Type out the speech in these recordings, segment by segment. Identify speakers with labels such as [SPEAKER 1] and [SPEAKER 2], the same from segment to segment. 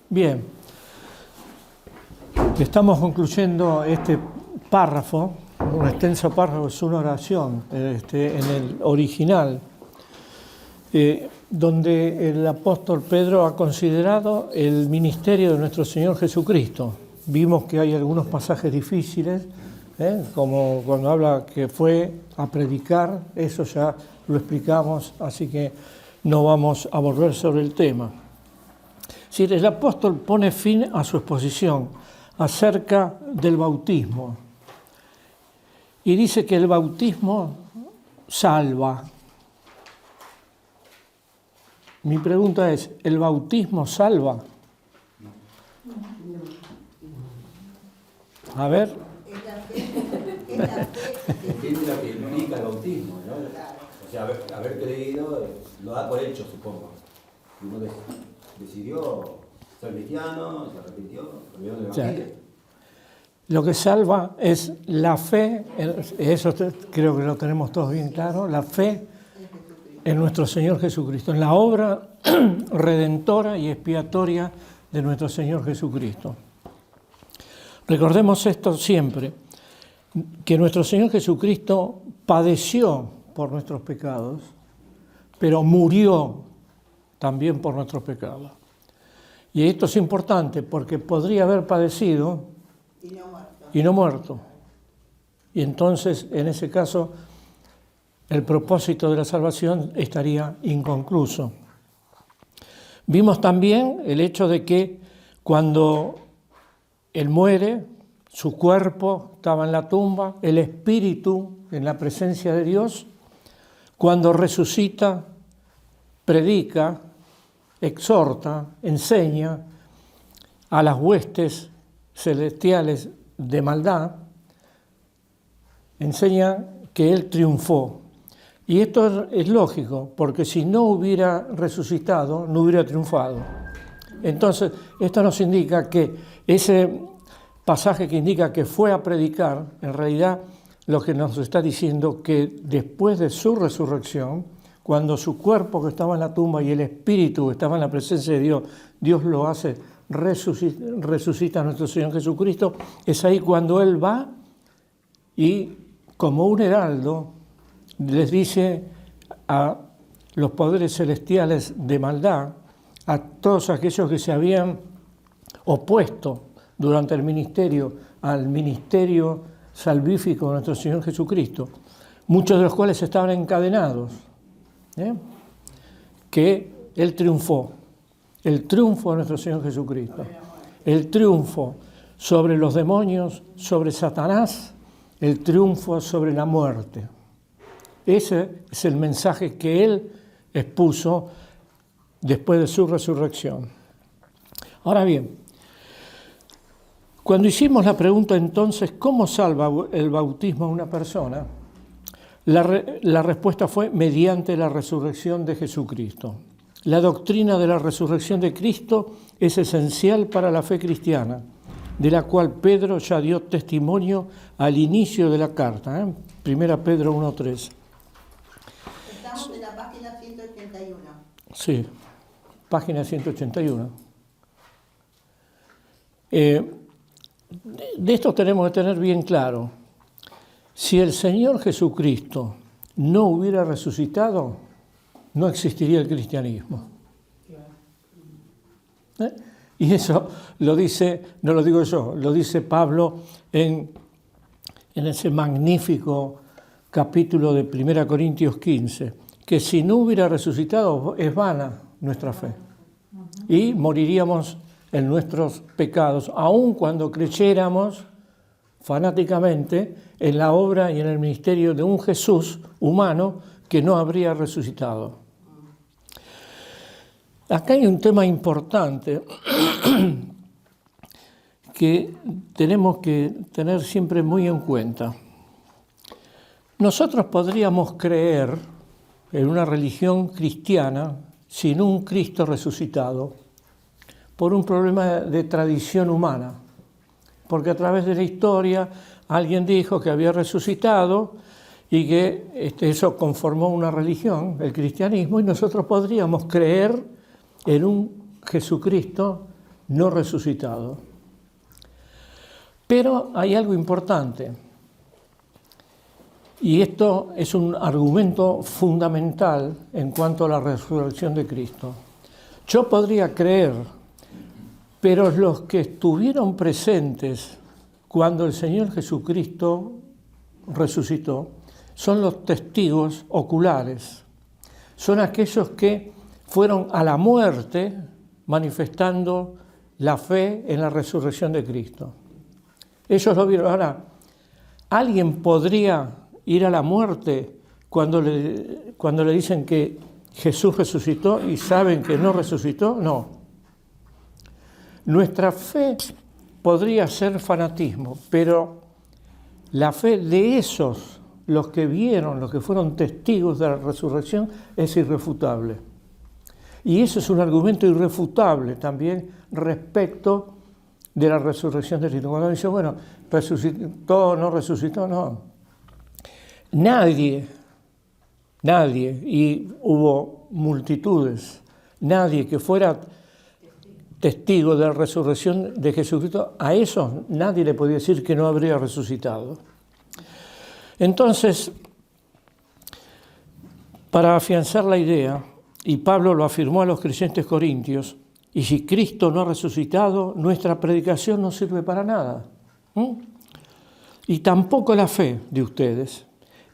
[SPEAKER 1] Bien, estamos concluyendo este párrafo, un extenso párrafo, es una oración en el original, donde el apóstol Pedro ha considerado el ministerio de nuestro Señor Jesucristo. Vimos que hay algunos pasajes difíciles, como cuando habla que fue a predicar, eso ya lo explicamos, así que no vamos a volver sobre el tema. Si el apóstol pone fin a su exposición acerca del bautismo y dice que el bautismo salva. Mi pregunta es, ¿el bautismo salva? A ver.
[SPEAKER 2] Es lo que implica el bautismo, ¿no? O sea, haber creído lo da por hecho, supongo. Uno decidió ser cristiano, se arrepintió, cambió de evangelio.
[SPEAKER 1] Lo que salva es la fe, eso creo que lo tenemos todos bien claro, la fe en nuestro Señor Jesucristo, en la obra redentora y expiatoria de nuestro Señor Jesucristo. Recordemos esto siempre, que nuestro Señor Jesucristo padeció por nuestros pecados, pero murió también por nuestros pecados. Y esto es importante porque podría haber padecido y no muerto. Y entonces, en ese caso, el propósito de la salvación estaría inconcluso. Vimos también el hecho de que cuando Él muere, su cuerpo estaba en la tumba, el espíritu en la presencia de Dios. Cuando resucita, predica, exhorta, enseña a las huestes celestiales de maldad, enseña que Él triunfó. Y esto es lógico, porque si no hubiera resucitado, no hubiera triunfado. Entonces, esto nos indica que ese pasaje que indica que fue a predicar, en realidad lo que nos está diciendo que después de su resurrección, cuando su cuerpo que estaba en la tumba y el espíritu que estaba en la presencia de Dios, Dios lo hace, resucita a nuestro Señor Jesucristo, es ahí cuando Él va y como un heraldo les dice a los poderes celestiales de maldad, a todos aquellos que se habían opuesto durante el ministerio al ministerio salvífico de nuestro Señor Jesucristo, muchos de los cuales estaban encadenados, que Él triunfó, el triunfo de nuestro Señor Jesucristo, el triunfo sobre los demonios, sobre Satanás, el triunfo sobre la muerte. Ese es el mensaje que Él expuso después de su resurrección. Ahora bien, cuando hicimos la pregunta entonces, ¿cómo salva el bautismo a una persona? La respuesta fue mediante la resurrección de Jesucristo. La doctrina de la resurrección de Cristo es esencial para la fe cristiana, de la cual Pedro ya dio testimonio al inicio de la carta. 1 Pedro 1:3.
[SPEAKER 3] Estamos en la página 181.
[SPEAKER 1] Sí, página 181. De esto tenemos que tener bien claro. Si el Señor Jesucristo no hubiera resucitado, no existiría el cristianismo. Y eso lo dice, no lo digo yo, lo dice Pablo en ese magnífico capítulo de 1 Corintios 15, que si no hubiera resucitado es vana nuestra fe. Y moriríamos en nuestros pecados, aun cuando creyéramos fanáticamente en la obra y en el ministerio de un Jesús humano que no habría resucitado. Acá hay un tema importante que tenemos que tener siempre muy en cuenta. Nosotros podríamos creer en una religión cristiana sin un Cristo resucitado por un problema de tradición humana, porque a través de la historia alguien dijo que había resucitado y que eso conformó una religión, el cristianismo, y nosotros podríamos creer en un Jesucristo no resucitado. Pero hay algo importante, y esto es un argumento fundamental en cuanto a la resurrección de Cristo. Yo podría creer, pero los que estuvieron presentes cuando el Señor Jesucristo resucitó son los testigos oculares, son aquellos que fueron a la muerte manifestando la fe en la resurrección de Cristo. Ellos lo vieron. Ahora, ¿alguien podría ir a la muerte cuando le dicen que Jesús resucitó y saben que no resucitó? No. Nuestra fe podría ser fanatismo, pero la fe de esos, los que vieron, los que fueron testigos de la resurrección, es irrefutable. Y eso es un argumento irrefutable también respecto de la resurrección de Cristo. Cuando dice, bueno, resucitó, no resucitó, no. Nadie, y hubo multitudes, nadie que fuera testigo de la resurrección de Jesucristo, a esos nadie le podía decir que no habría resucitado. Entonces, para afianzar la idea, y Pablo lo afirmó a los creyentes corintios, y si Cristo no ha resucitado, nuestra predicación no sirve para nada. Y tampoco la fe de ustedes.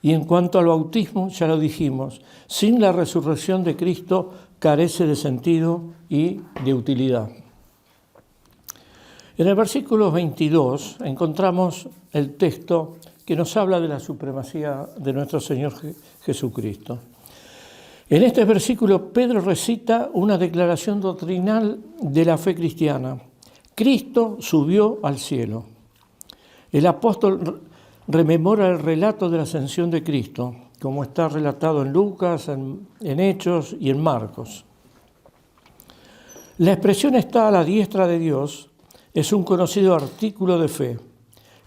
[SPEAKER 1] Y en cuanto al bautismo, ya lo dijimos, sin la resurrección de Cristo carece de sentido y de utilidad. En el versículo 22 encontramos el texto que nos habla de la supremacía de nuestro Señor Jesucristo. En este versículo Pedro recita una declaración doctrinal de la fe cristiana. Cristo subió al cielo. El apóstol rememora el relato de la ascensión de Cristo, como está relatado en Lucas, en Hechos y en Marcos. La expresión está a la diestra de Dios es un conocido artículo de fe.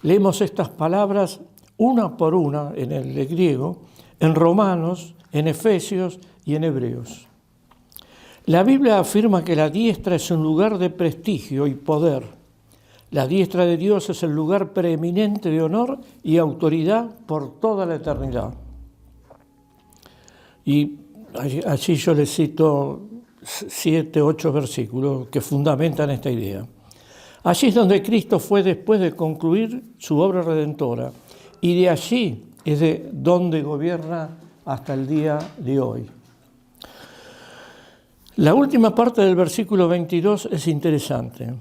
[SPEAKER 1] Leemos estas palabras una por una en el griego, en Romanos, en Efesios y en Hebreos. La Biblia afirma que la diestra es un lugar de prestigio y poder. La diestra de Dios es el lugar preeminente de honor y autoridad por toda la eternidad. Y allí yo les cito 7, 8 versículos que fundamentan esta idea. Allí es donde Cristo fue después de concluir su obra redentora, y de allí es de donde gobierna hasta el día de hoy. La última parte del versículo 22 es interesante.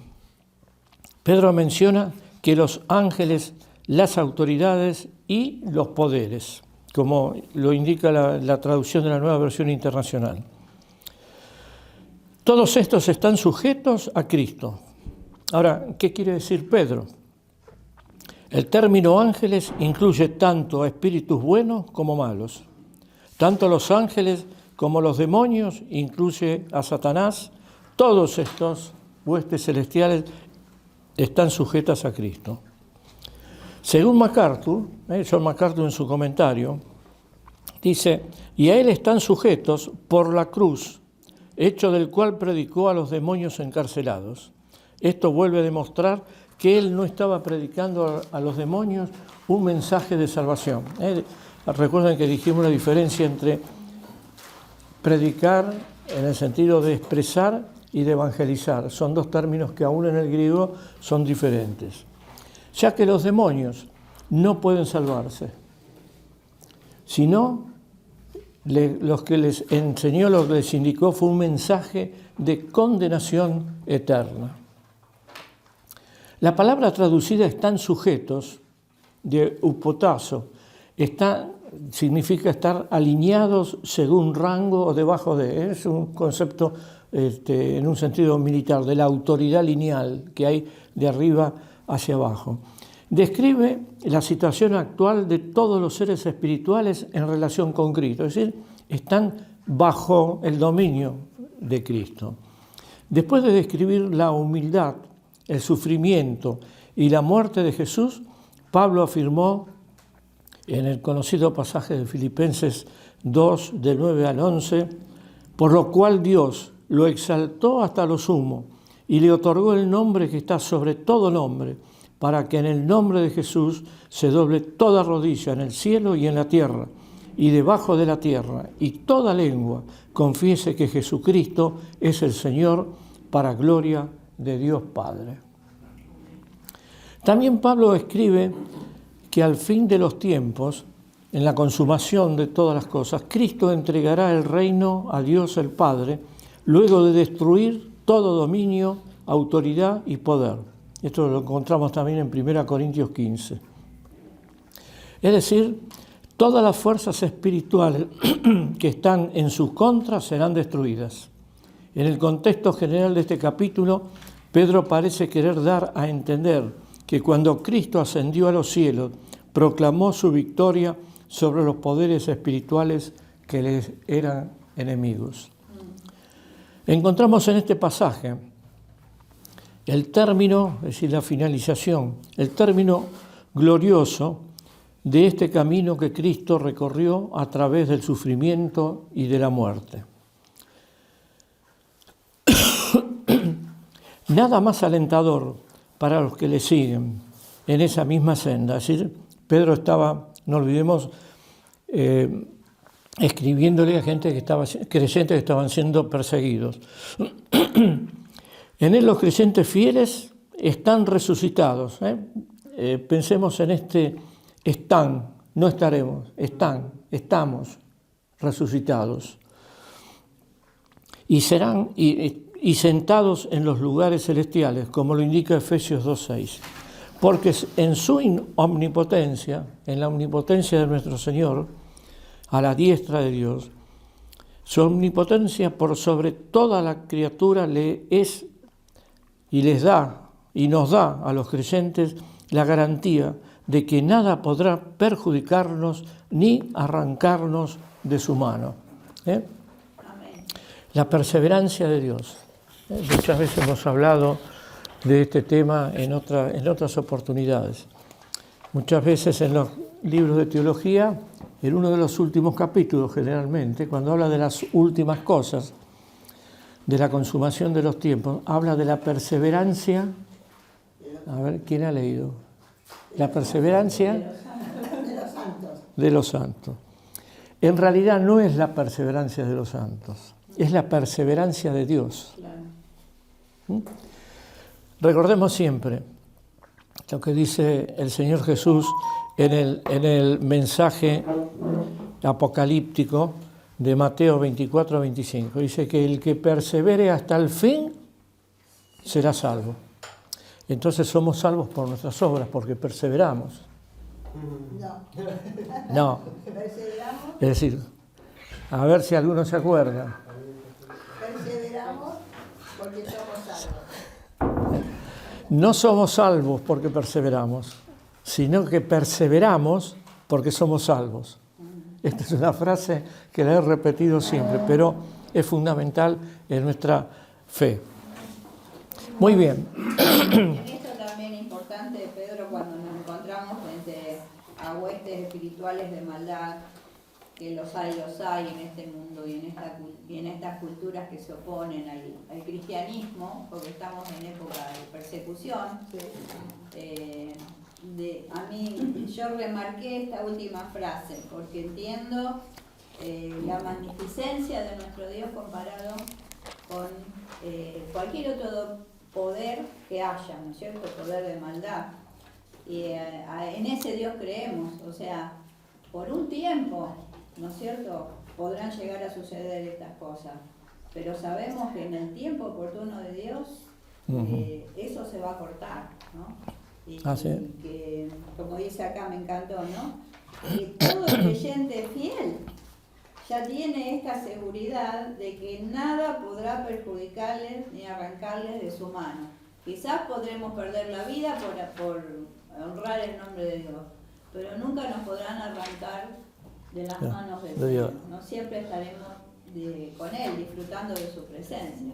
[SPEAKER 1] Pedro menciona que los ángeles, las autoridades y los poderes, como lo indica la traducción de la Nueva Versión Internacional. Todos estos están sujetos a Cristo. Ahora, ¿qué quiere decir Pedro? El término ángeles incluye tanto a espíritus buenos como malos. Tanto los ángeles como los demonios, incluye a Satanás. Todos estos huestes celestiales están sujetas a Cristo. Según MacArthur, John MacArthur en su comentario, dice, y a él están sujetos por la cruz, hecho del cual predicó a los demonios encarcelados. Esto vuelve a demostrar que él no estaba predicando a los demonios un mensaje de salvación. Recuerden que dijimos la diferencia entre predicar en el sentido de expresar y de evangelizar. Son dos términos que aún en el griego son diferentes. Ya que los demonios no pueden salvarse, sino los que les enseñó, lo que les indicó fue un mensaje de condenación eterna. La palabra traducida están sujetos, de upotazo, significa estar alineados según rango o debajo de. Es un concepto en un sentido militar, de la autoridad lineal que hay de arriba hacia abajo. Describe la situación actual de todos los seres espirituales en relación con Cristo, es decir, están bajo el dominio de Cristo. Después de describir la humildad, el sufrimiento y la muerte de Jesús, Pablo afirmó en el conocido pasaje de Filipenses 2, del 9 al 11, por lo cual Dios lo exaltó hasta lo sumo y le otorgó el nombre que está sobre todo nombre, para que en el nombre de Jesús se doble toda rodilla en el cielo y en la tierra, y debajo de la tierra, y toda lengua confiese que Jesucristo es el Señor, para gloria de Dios Padre. También Pablo escribe que al fin de los tiempos, en la consumación de todas las cosas, Cristo entregará el reino a Dios el Padre, luego de destruir todo dominio, autoridad y poder. Esto lo encontramos también en 1 Corintios 15. Es decir, todas las fuerzas espirituales que están en su contra serán destruidas. En el contexto general de este capítulo, Pedro parece querer dar a entender que cuando Cristo ascendió a los cielos, proclamó su victoria sobre los poderes espirituales que les eran enemigos. Encontramos en este pasaje el término, es decir, la finalización, el término glorioso de este camino que Cristo recorrió a través del sufrimiento y de la muerte. Nada más alentador para los que le siguen en esa misma senda. Es decir, Pedro estaba, no olvidemos, escribiéndole a gente que estaba, creyentes que estaban siendo perseguidos. En él los creyentes fieles están resucitados. Pensemos en este están, no estaremos, estamos resucitados. Y serán y sentados en los lugares celestiales, como lo indica Efesios 2:6. Porque en su omnipotencia, en la omnipotencia de nuestro Señor, a la diestra de Dios, su omnipotencia por sobre toda la criatura le es y les da y nos da a los creyentes la garantía de que nada podrá perjudicarnos ni arrancarnos de su mano. La perseverancia de Dios. Muchas veces hemos hablado de este tema en otras oportunidades. Muchas veces en los libros de teología, en uno de los últimos capítulos generalmente, cuando habla de las últimas cosas, de la consumación de los tiempos, habla de la perseverancia. A ver, ¿quién ha leído? La perseverancia de los santos. En realidad no es la perseverancia de los santos, es la perseverancia de Dios. Recordemos siempre lo que dice el Señor Jesús en el mensaje apocalíptico de Mateo 24-25. Dice que el que persevere hasta el fin será salvo. Entonces somos salvos por nuestras obras, porque perseveramos. No.
[SPEAKER 3] ¿Perseveramos?
[SPEAKER 1] Es decir, a ver si alguno se acuerda.
[SPEAKER 3] Perseveramos porque somos salvos.
[SPEAKER 1] No somos salvos porque perseveramos, sino que perseveramos porque somos salvos. Esta es una frase que la he repetido siempre, pero es fundamental en nuestra fe. Muy bien.
[SPEAKER 4] En esto también es importante, Pedro, cuando nos encontramos frente a huestes espirituales de maldad, que los hay en este mundo y en estas culturas que se oponen al cristianismo, porque estamos en época de persecución. A mí, yo remarqué esta última frase, porque entiendo la magnificencia de nuestro Dios comparado con cualquier otro poder que haya, ¿no es cierto? Poder de maldad. Y en ese Dios creemos, o sea, por un tiempo, ¿no es cierto?, podrán llegar a suceder estas cosas, pero sabemos que en el tiempo oportuno de Dios eso se va a cortar, ¿no? Y que, como dice acá, me encantó, ¿no?, que todo creyente fiel ya tiene esta seguridad de que nada podrá perjudicarles ni arrancarles de su mano. Quizás podremos perder la vida por honrar el nombre de Dios, pero nunca nos podrán arrancar de las manos de Dios. No siempre estaremos con Él, disfrutando de su presencia.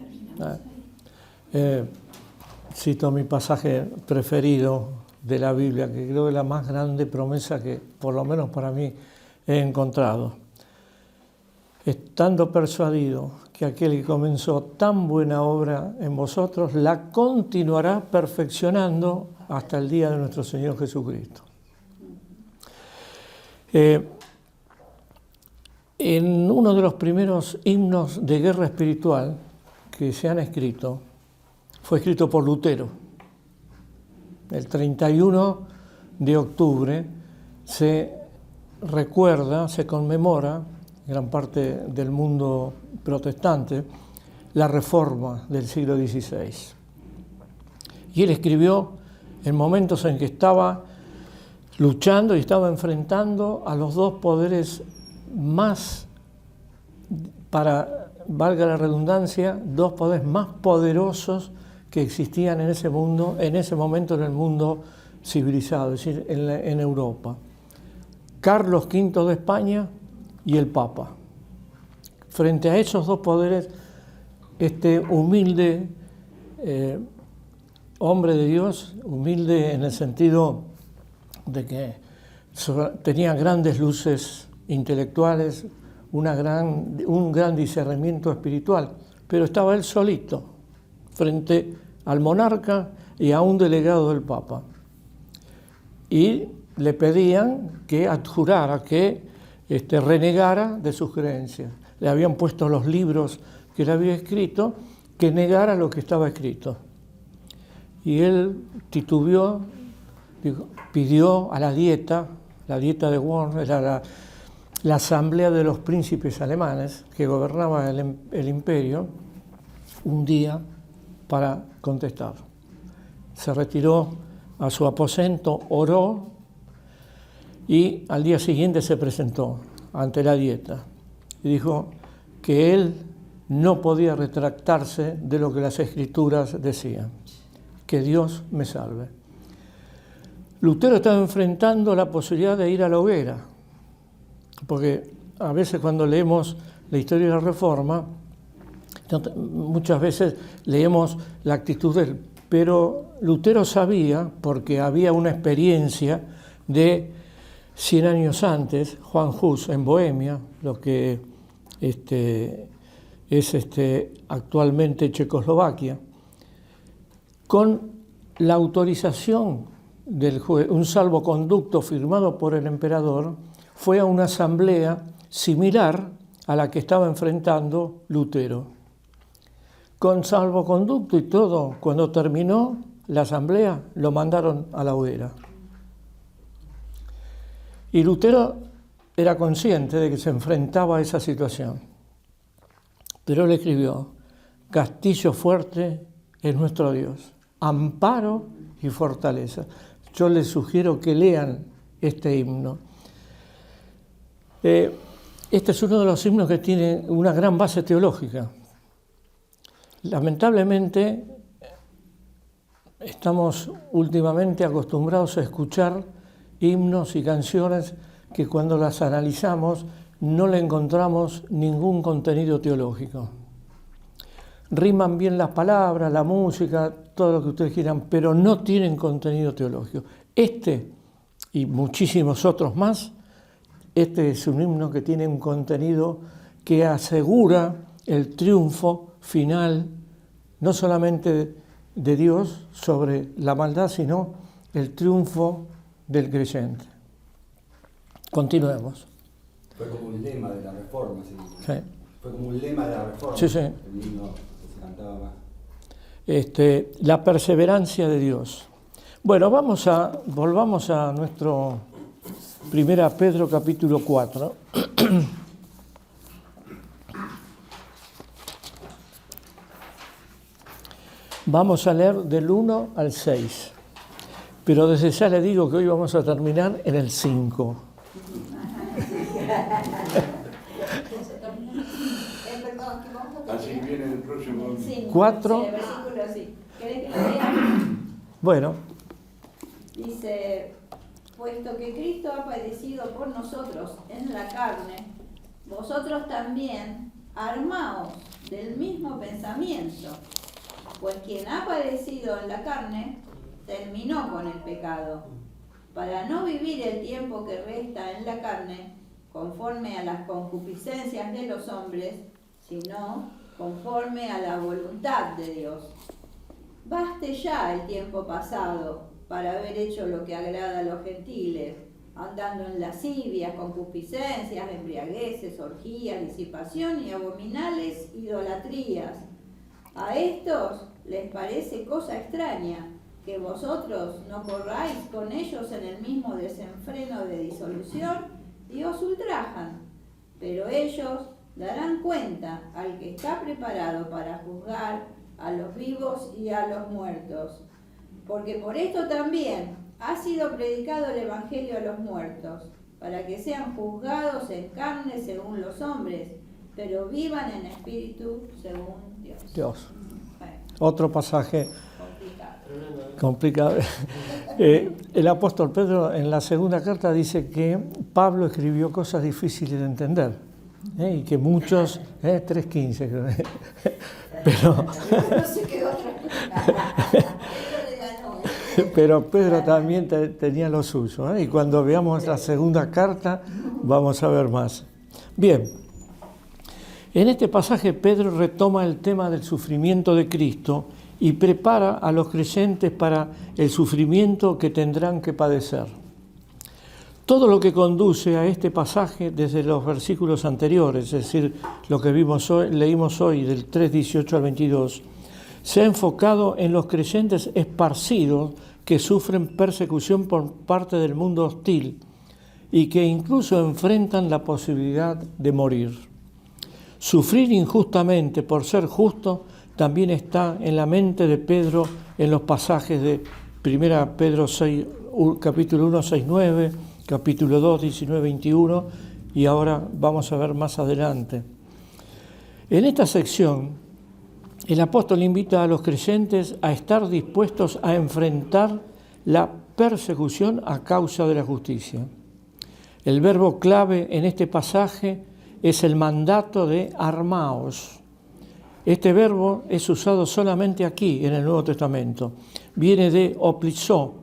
[SPEAKER 1] Cito mi pasaje preferido de la Biblia, que creo que es la más grande promesa que, por lo menos para mí, he encontrado. estando persuadido que aquel que comenzó tan buena obra en vosotros la continuará perfeccionando hasta el día de nuestro Señor Jesucristo. En uno de los primeros himnos de guerra espiritual que se han escrito, fue escrito por Lutero. El 31 de octubre se recuerda, se conmemora, en gran parte del mundo protestante, la Reforma del siglo XVI. Y él escribió en momentos en que estaba luchando y estaba enfrentando a los dos poderes más, para, valga la redundancia, dos poderes más poderosos que existían en ese mundo, en ese momento en el mundo civilizado, es decir, en Europa. Carlos V de España y el Papa. Frente a esos dos poderes, este humilde hombre de Dios, humilde en el sentido de que tenía grandes luces intelectuales, un gran discernimiento espiritual, pero estaba él solito frente al monarca y a un delegado del Papa. Y le pedían que adjurara, que renegara de sus creencias. Le habían puesto los libros que él había escrito, que negara lo que estaba escrito. Y él titubeó, pidió a la dieta de Worms, era la asamblea de los príncipes alemanes que gobernaba el imperio, un día para contestar. Se retiró a su aposento, oró y al día siguiente se presentó ante la dieta y dijo que él no podía retractarse de lo que las Escrituras decían, que Dios me salve. Lutero estaba enfrentando la posibilidad de ir a la hoguera, porque a veces cuando leemos la historia de la Reforma, muchas veces leemos la actitud de él, pero Lutero sabía, porque había una experiencia de 100 años antes, Juan Hus en Bohemia, lo que es actualmente Checoslovaquia, con la autorización del juez, un salvoconducto firmado por el emperador, fue a una asamblea similar a la que estaba enfrentando Lutero. Con salvoconducto y todo, cuando terminó la asamblea, lo mandaron a la hoguera. Y Lutero era consciente de que se enfrentaba a esa situación. Pero él escribió: castillo fuerte es nuestro Dios, amparo y fortaleza. Yo les sugiero que lean este himno. Este es uno de los himnos que tiene una gran base teológica. Lamentablemente, estamos últimamente acostumbrados a escuchar himnos y canciones que cuando las analizamos no le encontramos ningún contenido teológico. Riman bien las palabras, la música, todo lo que ustedes quieran, pero no tienen contenido teológico. Este y muchísimos otros más, este es un himno que tiene un contenido que asegura el triunfo final, no solamente de Dios sobre la maldad, sino el triunfo del creyente. Continuemos.
[SPEAKER 2] Fue como un lema de la Reforma, ¿sí?
[SPEAKER 1] Sí.
[SPEAKER 2] Fue como un lema de la Reforma.
[SPEAKER 1] Sí, sí.
[SPEAKER 2] El himno que se cantaba más.
[SPEAKER 1] La perseverancia de Dios. Bueno, volvamos a nuestro 1 Pedro capítulo 4. Vamos a leer del 1 al 6, pero desde ya le digo que hoy vamos a terminar en el 5.
[SPEAKER 5] Así viene el próximo.
[SPEAKER 1] 4.
[SPEAKER 4] ¿Querés que lo lea?
[SPEAKER 1] Bueno,
[SPEAKER 4] Dice: puesto que Cristo ha padecido por nosotros en la carne, vosotros también armaos del mismo pensamiento, pues quien ha padecido en la carne terminó con el pecado, para no vivir el tiempo que resta en la carne conforme a las concupiscencias de los hombres, sino conforme a la voluntad de Dios. Baste ya el tiempo pasado para haber hecho lo que agrada a los gentiles, andando en lascivias, concupiscencias, embriagueces, orgías, disipación y abominables idolatrías. A estos les parece cosa extraña que vosotros no corráis con ellos en el mismo desenfreno de disolución y os ultrajan, pero ellos darán cuenta al que está preparado para juzgar a los vivos y a los muertos. Porque por esto también ha sido predicado el Evangelio a los muertos, para que sean juzgados en carne según los hombres, pero vivan en espíritu según Dios. Bueno,
[SPEAKER 1] Otro pasaje
[SPEAKER 4] complicado.
[SPEAKER 1] complicado. El apóstol Pedro en la segunda carta dice que Pablo escribió cosas difíciles de entender, y que muchos, 3:15 creo, pero,
[SPEAKER 4] No sé qué otra.
[SPEAKER 1] pero Pedro también tenía lo suyo, y cuando veamos la segunda carta vamos a ver más. Bien, en este pasaje Pedro retoma el tema del sufrimiento de Cristo y prepara a los creyentes para el sufrimiento que tendrán que padecer. Todo lo que conduce a este pasaje desde los versículos anteriores, es decir, lo que leímos hoy del 3:18 al 22, se ha enfocado en los creyentes esparcidos que sufren persecución por parte del mundo hostil y que incluso enfrentan la posibilidad de morir. Sufrir injustamente por ser justo también está en la mente de Pedro en los pasajes de 1 Pedro 6, capítulo 1, 6, 9, capítulo 2, 19, 21, y ahora vamos a ver más adelante. En esta sección, el apóstol invita a los creyentes a estar dispuestos a enfrentar la persecución a causa de la justicia. El verbo clave en este pasaje es el mandato de armaos. Este verbo es usado solamente aquí en el Nuevo Testamento. Viene de oplizó,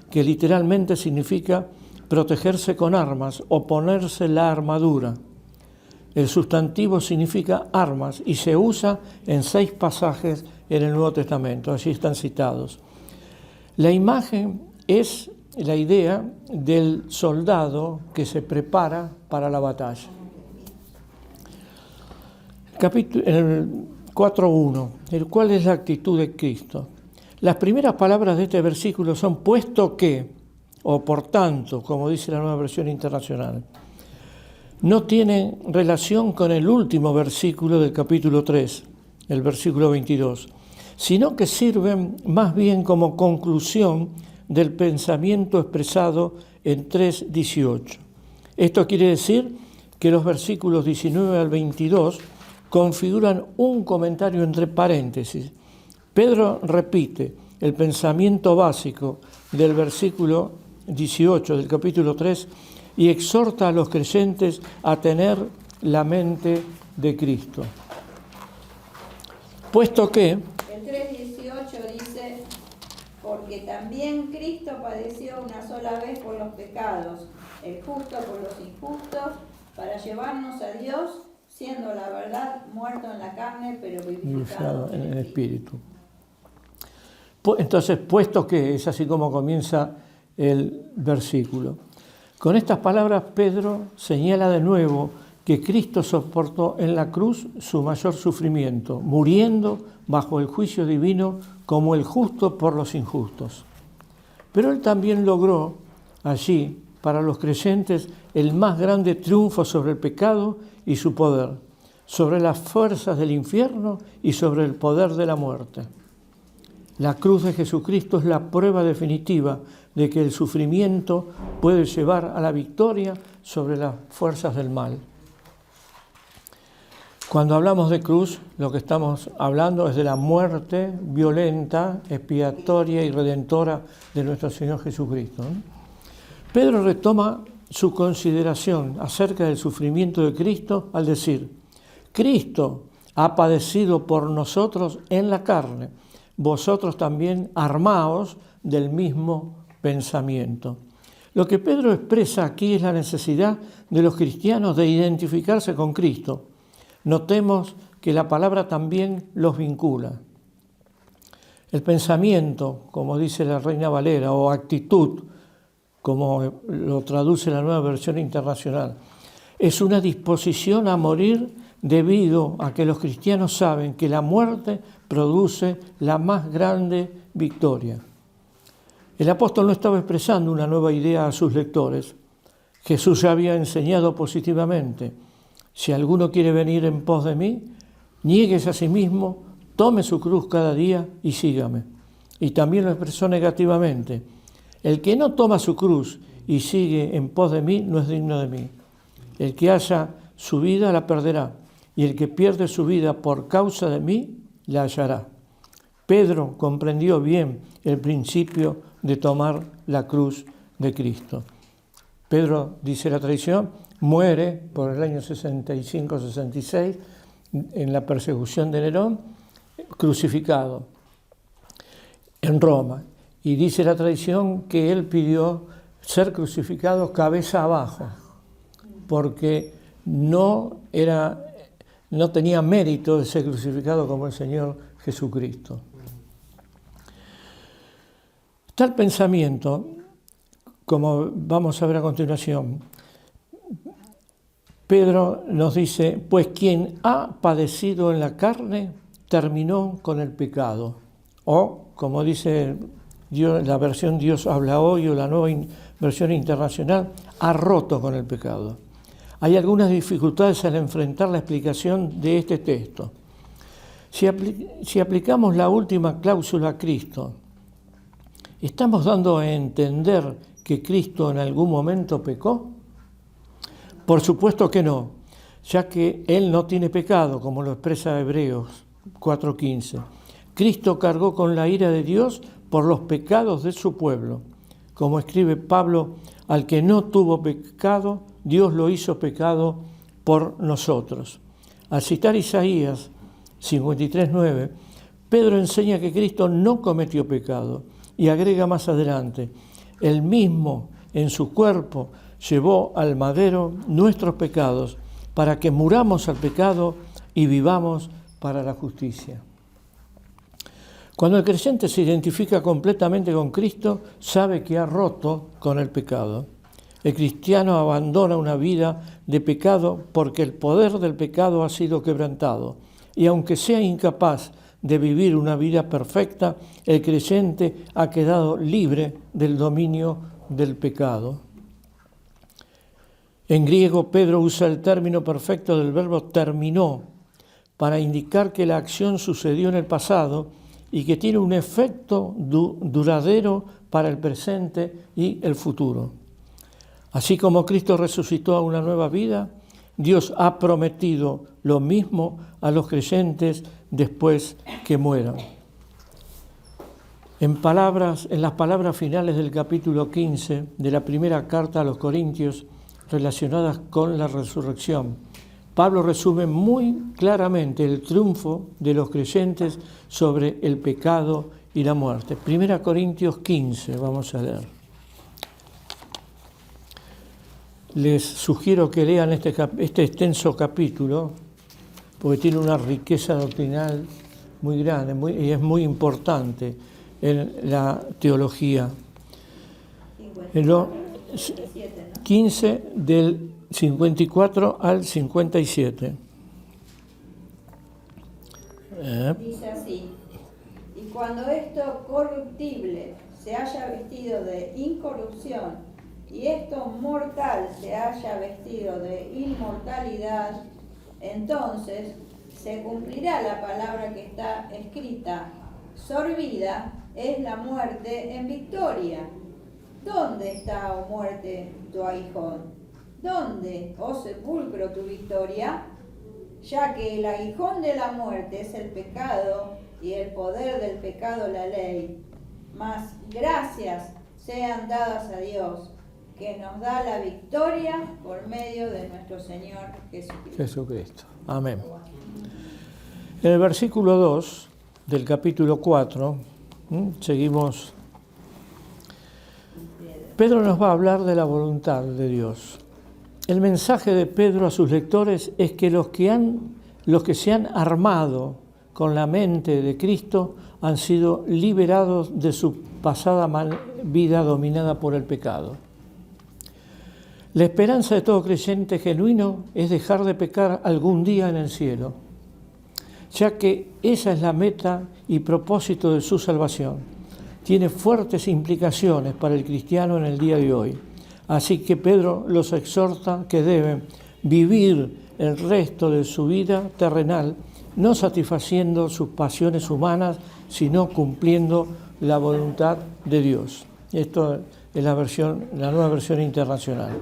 [SPEAKER 1] que literalmente significa protegerse con armas o ponerse la armadura. El sustantivo significa armas y se usa en 6 pasajes en el Nuevo Testamento, allí están citados. La imagen es la idea del soldado que se prepara para la batalla. En el 4:1, ¿cuál es la actitud de Cristo? Las primeras palabras de este versículo son puesto que, o por tanto, como dice la Nueva Versión Internacional. No tiene relación con el último versículo del capítulo 3, el versículo 22, sino que sirven más bien como conclusión del pensamiento expresado en 3:18. Esto quiere decir que los versículos 19 al 22 configuran un comentario entre paréntesis. Pedro repite el pensamiento básico del versículo 18 del capítulo 3 y exhorta a los creyentes a tener la mente de Cristo. Puesto que...
[SPEAKER 4] El 3:18 dice, porque también Cristo padeció una sola vez por los pecados, el justo por los injustos, para llevarnos a Dios, siendo la verdad muerto en la carne, pero vivificado en el Espíritu.
[SPEAKER 1] Entonces, puesto que, es así como comienza el versículo. Con estas palabras, Pedro señala de nuevo que Cristo soportó en la cruz su mayor sufrimiento, muriendo bajo el juicio divino como el justo por los injustos. Pero él también logró allí, para los creyentes, el más grande triunfo sobre el pecado y su poder, sobre las fuerzas del infierno y sobre el poder de la muerte. La cruz de Jesucristo es la prueba definitiva de que el sufrimiento puede llevar a la victoria sobre las fuerzas del mal. Cuando hablamos de cruz, lo que estamos hablando es de la muerte violenta, expiatoria y redentora de nuestro Señor Jesucristo. Pedro retoma su consideración acerca del sufrimiento de Cristo al decir: Cristo ha padecido por nosotros en la carne, vosotros también armaos del mismo pensamiento. Lo que Pedro expresa aquí es la necesidad de los cristianos de identificarse con Cristo. Notemos que la palabra también los vincula. El pensamiento, como dice la Reina Valera, o actitud, como lo traduce la Nueva Versión Internacional, es una disposición a morir debido a que los cristianos saben que la muerte produce la más grande victoria. El apóstol no estaba expresando una nueva idea a sus lectores. Jesús ya había enseñado positivamente: si alguno quiere venir en pos de mí, niéguese a sí mismo, tome su cruz cada día y sígame. Y también lo expresó negativamente: el que no toma su cruz y sigue en pos de mí no es digno de mí. El que haya su vida la perderá, y el que pierde su vida por causa de mí la hallará. Pedro comprendió bien el principio de tomar la cruz de Cristo. Pedro, dice la tradición, muere por el año 65-66 en la persecución de Nerón, crucificado en Roma. Y dice la tradición que él pidió ser crucificado cabeza abajo, porque no tenía mérito de ser crucificado como el Señor Jesucristo. Tal pensamiento, como vamos a ver a continuación, Pedro nos dice: pues quien ha padecido en la carne terminó con el pecado. O, como dice la versión Dios habla hoy o la Nueva Versión Internacional, ha roto con el pecado. Hay algunas dificultades al enfrentar la explicación de este texto. Si aplicamos la última cláusula a Cristo, ¿estamos dando a entender que Cristo en algún momento pecó? Por supuesto que no, ya que Él no tiene pecado, como lo expresa Hebreos 4:15. Cristo cargó con la ira de Dios por los pecados de su pueblo. Como escribe Pablo: al que no tuvo pecado, Dios lo hizo pecado por nosotros. Al citar Isaías 53:9, Pedro enseña que Cristo no cometió pecado y agrega más adelante: Él mismo en su cuerpo llevó al madero nuestros pecados para que muramos al pecado y vivamos para la justicia. Cuando el creyente se identifica completamente con Cristo, sabe que ha roto con el pecado. El cristiano abandona una vida de pecado porque el poder del pecado ha sido quebrantado. Y aunque sea incapaz de vivir una vida perfecta, el creyente ha quedado libre del dominio del pecado. En griego, Pedro usa el término perfecto del verbo terminó para indicar que la acción sucedió en el pasado y que tiene un efecto duradero para el presente y el futuro. Así como Cristo resucitó a una nueva vida, Dios ha prometido lo mismo a los creyentes después que mueran. En las palabras finales del capítulo 15 de la primera carta a los Corintios relacionadas con la resurrección, Pablo resume muy claramente el triunfo de los creyentes sobre el pecado y la muerte. 1 Corintios 15, vamos a leer. Les sugiero que lean este extenso capítulo, porque tiene una riqueza doctrinal muy grande y es muy importante en la teología. 15 del 54 al 57.
[SPEAKER 4] Dice así: y cuando esto corruptible se haya vestido de incorrupción y esto mortal se haya vestido de inmortalidad, entonces se cumplirá la palabra que está escrita: sorbida es la muerte en victoria. ¿Dónde está, oh muerte, tu aguijón? ¿Dónde, oh sepulcro, tu victoria? Ya que el aguijón de la muerte es el pecado y el poder del pecado la ley. Mas gracias sean dadas a Dios, que nos da la victoria por medio de nuestro Señor Jesucristo.
[SPEAKER 1] Amén. En el versículo 2 del capítulo 4, seguimos Pedro nos va a hablar de la voluntad de Dios. El mensaje de Pedro a sus lectores es que los que se han armado con la mente de Cristo han sido liberados de su pasada vida dominada por el pecado. La esperanza de todo creyente genuino es dejar de pecar algún día en el cielo, ya que esa es la meta y propósito de su salvación. Tiene fuertes implicaciones para el cristiano en el día de hoy. Así que Pedro los exhorta que deben vivir el resto de su vida terrenal, no satisfaciendo sus pasiones humanas, sino cumpliendo la voluntad de Dios. Esto es la nueva versión internacional.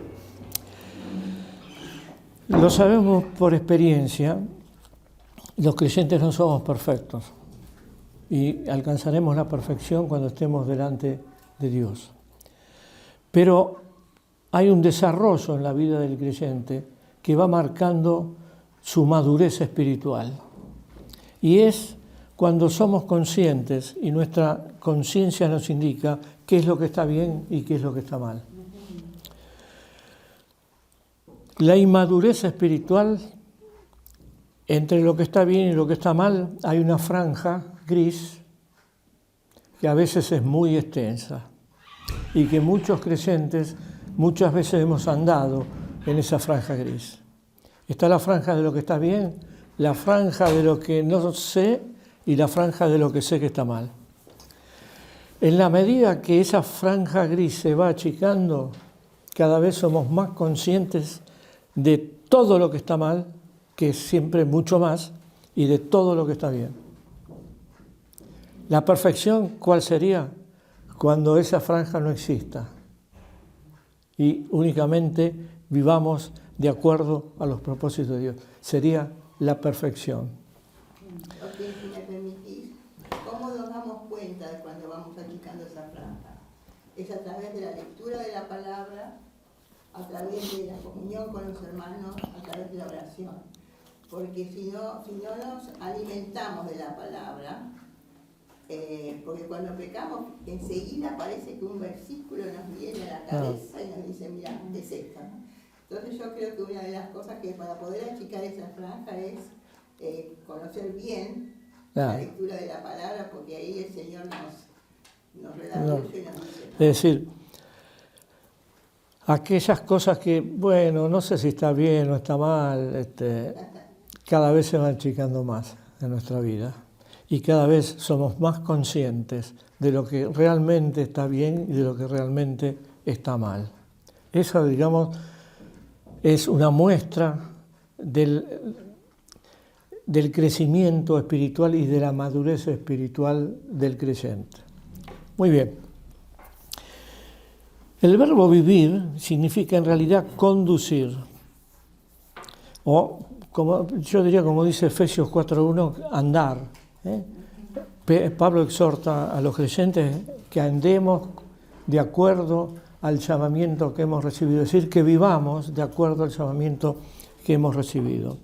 [SPEAKER 1] Lo sabemos por experiencia, los creyentes no somos perfectos y alcanzaremos la perfección cuando estemos delante de Dios. Pero hay un desarrollo en la vida del creyente que va marcando su madurez espiritual. Y es cuando somos conscientes y nuestra conciencia nos indica qué es lo que está bien y qué es lo que está mal. La inmadurez espiritual, entre lo que está bien y lo que está mal, hay una franja gris que a veces es muy extensa y que muchos creyentes muchas veces hemos andado en esa franja gris. Está la franja de lo que está bien, la franja de lo que no sé y la franja de lo que sé que está mal. En la medida que esa franja gris se va achicando, cada vez somos más conscientes de todo lo que está mal, que es siempre mucho más, y de todo lo que está bien. La perfección, ¿cuál sería? Cuando esa franja no exista y únicamente vivamos de acuerdo a los propósitos de Dios. Sería la perfección.
[SPEAKER 3] Ok, si me permitís, ¿cómo nos damos cuenta de cuando vamos achicando esa franja? Es a través de la lectura de la palabra, a través de la comunión con los hermanos, a través de la oración. Porque si no nos alimentamos de la palabra, porque cuando pecamos enseguida parece que un versículo nos viene a la cabeza y nos dice, mira, es esto, ¿no? Entonces yo creo que una de las cosas que para poder achicar esa franja es conocer bien la lectura de la palabra, porque ahí el Señor nos redarguye y nos dice.
[SPEAKER 1] Es decir, aquellas cosas que, bueno, no sé si está bien o está mal, cada vez se van achicando más en nuestra vida. Y cada vez somos más conscientes de lo que realmente está bien y de lo que realmente está mal. Eso, digamos, es una muestra del crecimiento espiritual y de la madurez espiritual del creyente. Muy bien. El verbo vivir significa en realidad conducir. O, yo diría, como dice Efesios 4:1, andar. Pablo exhorta a los creyentes que andemos de acuerdo al llamamiento que hemos recibido, es decir, que vivamos de acuerdo al llamamiento que hemos recibido.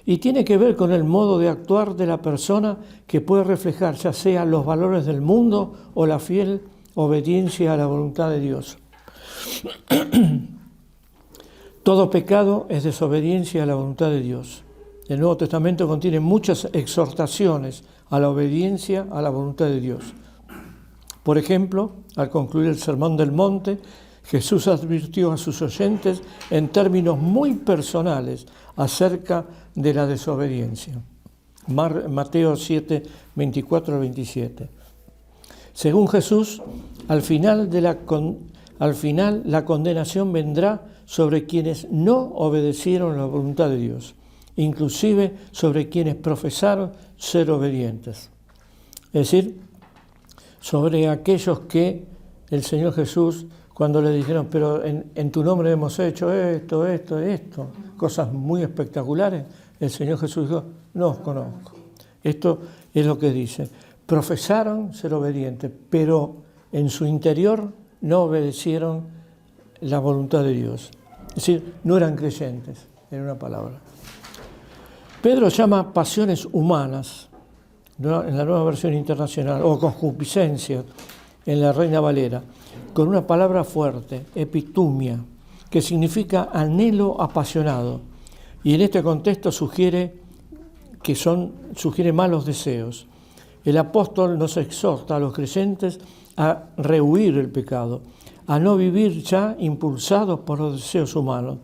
[SPEAKER 1] Y tiene que ver con el modo de actuar de la persona que puede reflejar ya sea los valores del mundo o la fiel obediencia a la voluntad de Dios. Todo pecado es desobediencia a la voluntad de Dios. El Nuevo Testamento contiene muchas exhortaciones a la obediencia a la voluntad de Dios. Por ejemplo, al concluir el Sermón del Monte, Jesús advirtió a sus oyentes en términos muy personales acerca de la desobediencia. Mateo 7, 24 al 27. Según Jesús, al final la condenación vendrá sobre quienes no obedecieron la voluntad de Dios, inclusive sobre quienes profesaron ser obedientes. Es decir, sobre aquellos que el Señor Jesús, cuando le dijeron, pero en tu nombre hemos hecho esto, cosas muy espectaculares, el Señor Jesús dijo, no os conozco. Esto es lo que dice. Profesaron ser obedientes, pero en su interior no obedecieron la voluntad de Dios. Es decir, no eran creyentes, en una palabra. Pedro llama pasiones humanas, ¿no?, en la nueva versión internacional, o concupiscencias, en la Reina Valera, con una palabra fuerte, epitumia, que significa anhelo apasionado. Y en este contexto sugiere malos deseos. El apóstol nos exhorta a los creyentes a rehuir el pecado, a no vivir ya impulsados por los deseos humanos,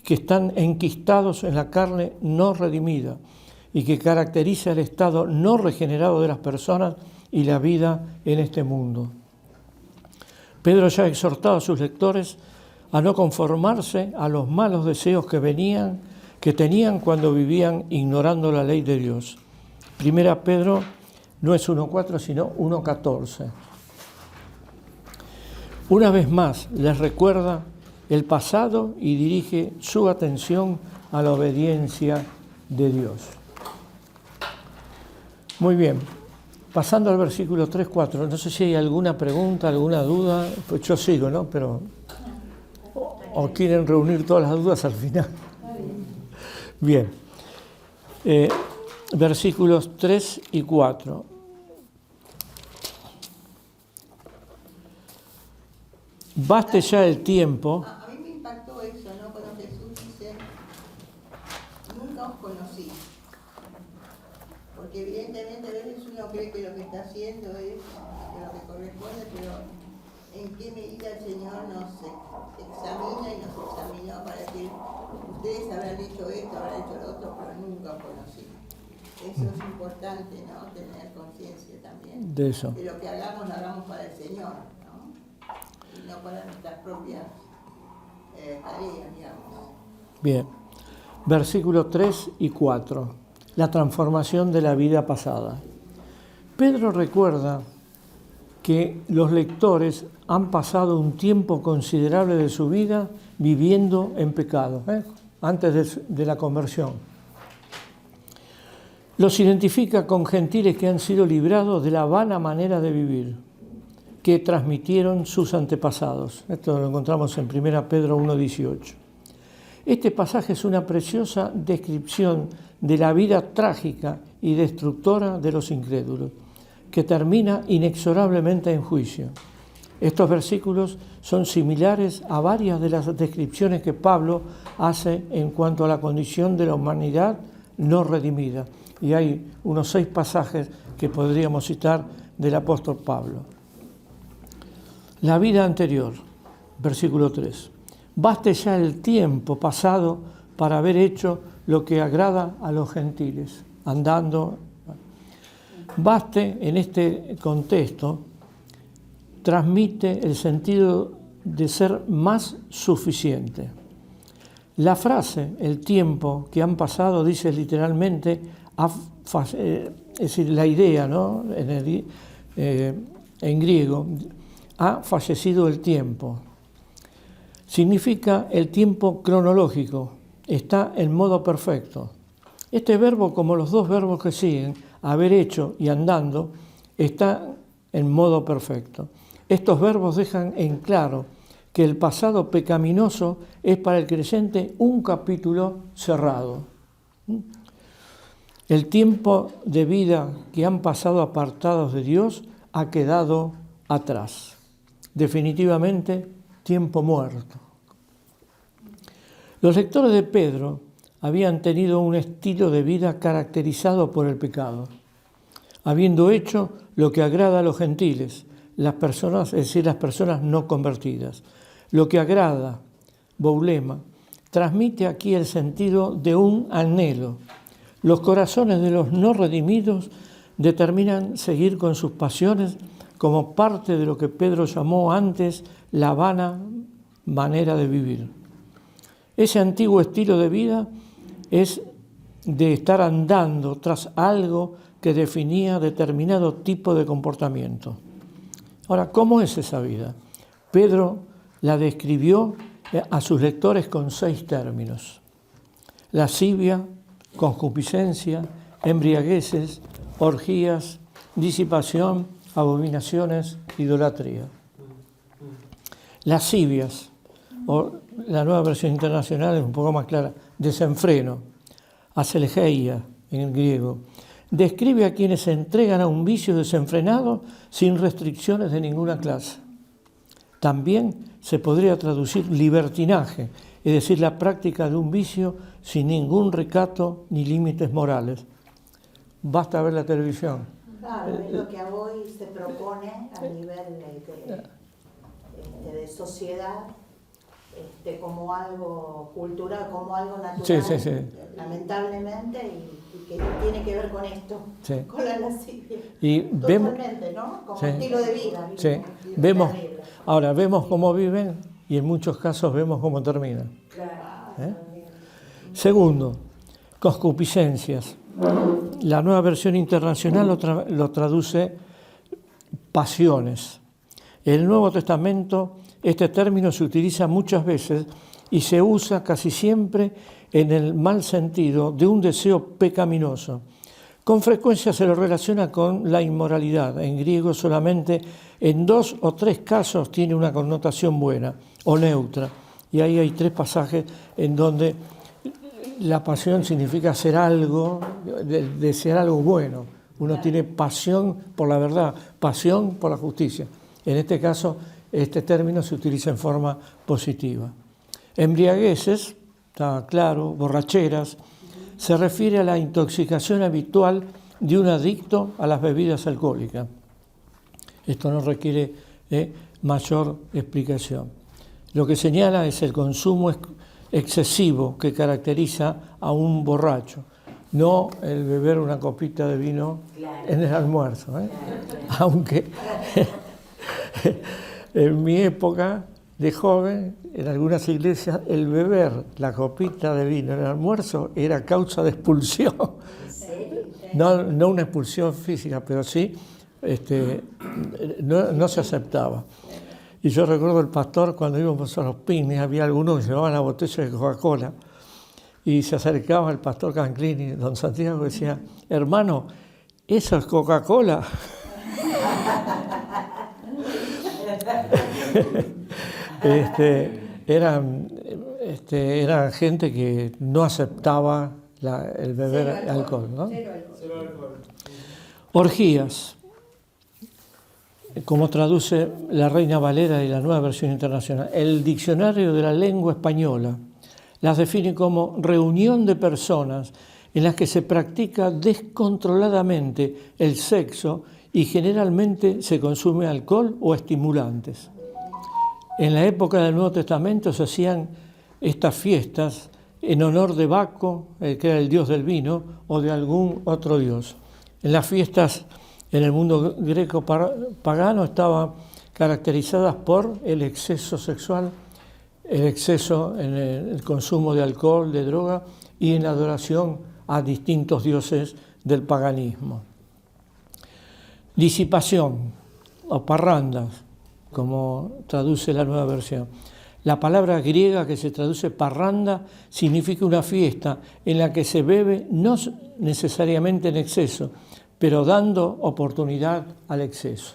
[SPEAKER 1] que están enquistados en la carne no redimida y que caracteriza el estado no regenerado de las personas y la vida en este mundo. Pedro ya ha exhortado a sus lectores a no conformarse a los malos deseos que tenían cuando vivían ignorando la ley de Dios. Primera Pedro no es 1.4, sino 1.14. Una vez más les recuerda el pasado y dirige su atención a la obediencia de Dios. Muy bien, pasando al versículo 3-4, no sé si hay alguna pregunta, alguna duda, pues yo sigo, ¿no? Pero, o quieren reunir todas las dudas al final. Bien, versículos 3 y 4. Baste ya el tiempo.
[SPEAKER 3] A mí me impactó eso, ¿no? Cuando Jesús dice, nunca os conocí. Porque evidentemente a veces uno cree que lo que está haciendo es lo que corresponde, pero en qué medida el Señor nos examina y nos examinó para decir, ustedes habrán hecho esto, habrán hecho lo otro, pero nunca os conocí. Eso es importante, ¿no? Tener conciencia también.
[SPEAKER 1] De eso.
[SPEAKER 3] Que lo que hagamos, lo hagamos para el Señor, ¿no? Y no para nuestras propias tareas, digamos.
[SPEAKER 1] Bien, versículos 3 y 4, la transformación de la vida pasada. Pedro recuerda que los lectores han pasado un tiempo considerable de su vida viviendo en pecado, antes de la conversión. Los identifica con gentiles que han sido librados de la vana manera de vivir que transmitieron sus antepasados. Esto lo encontramos en 1 Pedro 1.18. Este pasaje es una preciosa descripción de la vida trágica y destructora de los incrédulos, que termina inexorablemente en juicio. Estos versículos son similares a varias de las descripciones que Pablo hace en cuanto a la condición de la humanidad no redimida. Y hay unos 6 pasajes que podríamos citar del apóstol Pablo. La vida anterior, versículo 3. Baste ya el tiempo pasado para haber hecho lo que agrada a los gentiles, andando. Baste, en este contexto, transmite el sentido de ser más suficiente. La frase, el tiempo que han pasado, dice literalmente, es decir, la idea, ¿no? En griego, ha fallecido el tiempo. Significa el tiempo cronológico, está en modo perfecto. Este verbo, como los 2 verbos que siguen, haber hecho y andando, está en modo perfecto. Estos verbos dejan en claro que el pasado pecaminoso es para el creyente un capítulo cerrado. El tiempo de vida que han pasado apartados de Dios ha quedado atrás. Definitivamente, tiempo muerto. Los lectores de Pedro habían tenido un estilo de vida caracterizado por el pecado, habiendo hecho lo que agrada a los gentiles, las personas, es decir, las personas no convertidas. Lo que agrada, boulema, transmite aquí el sentido de un anhelo. Los corazones de los no redimidos determinan seguir con sus pasiones como parte de lo que Pedro llamó antes la vana manera de vivir. Ese antiguo estilo de vida es de estar andando tras algo que definía determinado tipo de comportamiento. Ahora, ¿cómo es esa vida? Pedro la describió a sus lectores con 6 términos: lascivia, concupiscencia, embriagueces, orgías, disipación, abominaciones, idolatría. Lascivias, o la nueva versión internacional es un poco más clara, desenfreno, aselegeia en el griego, describe a quienes se entregan a un vicio desenfrenado sin restricciones de ninguna clase. También se podría traducir libertinaje, es decir, la práctica de un vicio sin ningún recato ni límites morales. Basta ver la televisión.
[SPEAKER 6] Claro, es lo que hoy se propone a nivel de sociedad, como algo cultural, como algo natural,
[SPEAKER 1] Sí.
[SPEAKER 6] lamentablemente, y que tiene que ver con esto,
[SPEAKER 1] Sí.
[SPEAKER 6] con la lascivia.
[SPEAKER 1] Y
[SPEAKER 6] Totalmente, ¿no? Como
[SPEAKER 1] Sí.
[SPEAKER 6] estilo de vida.
[SPEAKER 1] Sí. Ahora vemos cómo viven y en muchos casos vemos cómo terminan.
[SPEAKER 6] Claro.
[SPEAKER 1] Segundo, concupiscencias. La nueva versión internacional lo traduce pasiones. En el Nuevo Testamento este término se utiliza muchas veces y se usa casi siempre en el mal sentido de un deseo pecaminoso. Con frecuencia se lo relaciona con la inmoralidad. En griego solamente en 2 o 3 casos tiene una connotación buena o neutra. Y ahí hay 3 pasajes en donde la pasión significa hacer algo, desear algo bueno. Uno tiene pasión por la verdad, pasión por la justicia. En este caso, este término se utiliza en forma positiva. Embriagueces, está claro, borracheras, se refiere a la intoxicación habitual de un adicto a las bebidas alcohólicas. Esto no requiere mayor explicación. Lo que señala es el consumo excesivo que caracteriza a un borracho, no el beber una copita de vino en el almuerzo. Aunque en mi época de joven, en algunas iglesias, el beber la copita de vino en el almuerzo era causa de expulsión. No una expulsión física, pero sí no se aceptaba. Y yo recuerdo el pastor, cuando íbamos a los picnics, había algunos que llevaban la botella de Coca-Cola y se acercaba el pastor Canclini, don Santiago, y decía: hermano, ¿eso es Coca-Cola? Era gente que no aceptaba el beber alcohol, ¿no?
[SPEAKER 4] Cero alcohol.
[SPEAKER 1] Orgías, como traduce la Reina Valera y la Nueva Versión Internacional. El Diccionario de la Lengua Española las define como reunión de personas en las que se practica descontroladamente el sexo y generalmente se consume alcohol o estimulantes. En la época del Nuevo Testamento se hacían estas fiestas en honor de Baco, que era el dios del vino, o de algún otro dios. En las fiestas en el mundo greco pagano estaban caracterizadas por el exceso sexual, el exceso en el consumo de alcohol, de droga y en la adoración a distintos dioses del paganismo. Disipación o parrandas, como traduce la Nueva Versión. La palabra griega que se traduce parranda significa una fiesta en la que se bebe no necesariamente en exceso, pero dando oportunidad al exceso.